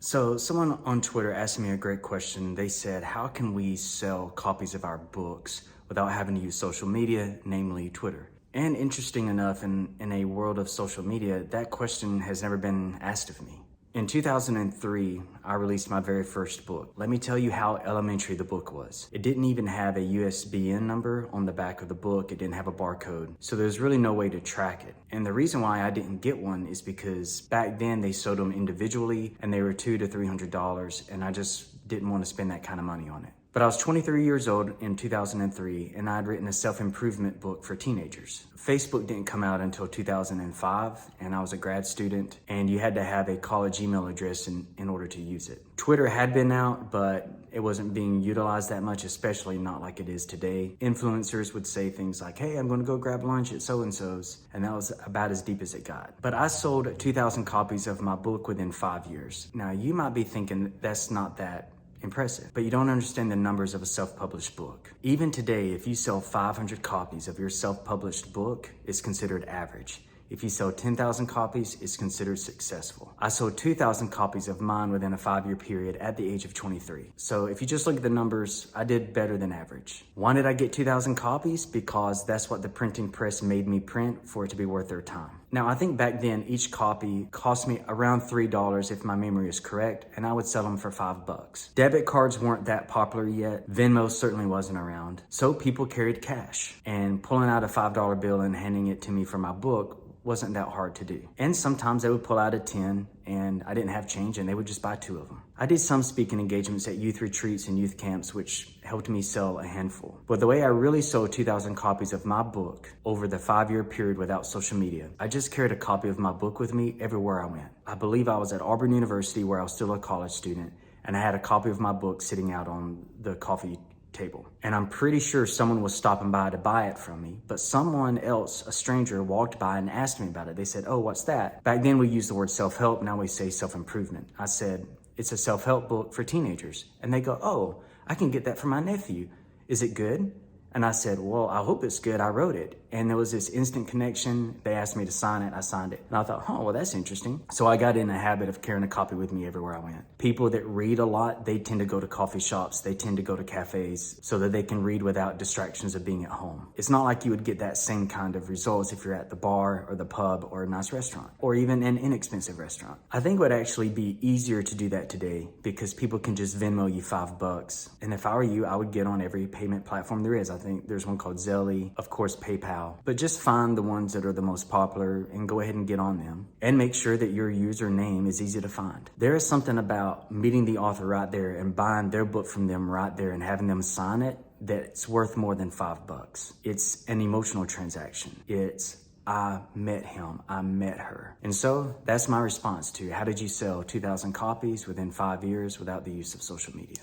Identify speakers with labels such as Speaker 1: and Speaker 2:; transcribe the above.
Speaker 1: So someone on Twitter asked me a great question. They said, how can we sell copies of our books without having to use social media, namely Twitter? And interesting enough, in a world of social media, that question has never been asked of me. In 2003, I released my very first book. Let me tell you how elementary the book was. It didn't even have a USBN number on the back of the book. It didn't have a barcode. So there's really no way to track it. And the reason why I didn't get one is because back then they sold them individually and they were $200 to $300, and I just didn't want to spend that kind of money on it. But I was 23 years old in 2003, and I'd written a self-improvement book for teenagers. Facebook didn't come out until 2005, and I was a grad student, and you had to have a college email address in order to use it. Twitter had been out, but it wasn't being utilized that much, especially not like it is today. Influencers would say things like, hey, I'm gonna go grab lunch at so-and-so's, and that was about as deep as it got. But I sold 2,000 copies of my book within 5 years. Now, you might be thinking that's not that impressive, but you don't understand the numbers of a self-published book. Even today, if you sell 500 copies of your self-published book, it's considered average. If you sell 10,000 copies, it's considered successful. I sold 2,000 copies of mine within a 5-year period at the age of 23. So if you just look at the numbers, I did better than average. Why did I get 2,000 copies? Because that's what the printing press made me print for it to be worth their time. Now, I think back then each copy cost me around $3 if my memory is correct, and I would sell them for $5. Debit cards weren't that popular yet. Venmo certainly wasn't around. So people carried cash, and pulling out a $5 bill and handing it to me for my book wasn't that hard to do. And sometimes they would pull out a 10 and I didn't have change and they would just buy 2 of them. I did some speaking engagements at youth retreats and youth camps, which helped me sell a handful. But the way I really sold 2,000 copies of my book over the 5-year period without social media, I just carried a copy of my book with me everywhere I went. I believe I was at Auburn University where I was still a college student, and I had a copy of my book sitting out on the coffee table. And I'm pretty sure someone was stopping by to buy it from me, but someone else, a stranger, walked by and asked me about it. They said, oh, what's that? Back then we used the word self-help, now we say self-improvement. I said, it's a self-help book for teenagers. And they go, oh, I can get that for my nephew. Is it good? And I said, well, I hope it's good. I wrote it. And there was this instant connection. They asked me to sign it. I signed it. And I thought, oh, well, that's interesting. So I got in the habit of carrying a copy with me everywhere I went. People that read a lot, they tend to go to coffee shops. They tend to go to cafes so that they can read without distractions of being at home. It's not like you would get that same kind of results if you're at the bar or the pub or a nice restaurant or even an inexpensive restaurant. I think it would actually be easier to do that today because people can just Venmo you $5. And if I were you, I would get on every payment platform there is. I think there's one called Zelle, of course, PayPal. But just find the ones that are the most popular and go ahead and get on them. And make sure that your username is easy to find. There is something about meeting the author right there and buying their book from them right there and having them sign it that's worth more than $5. It's an emotional transaction. It's I met him, I met her. And so that's my response to how did you sell 2,000 copies within 5 years without the use of social media?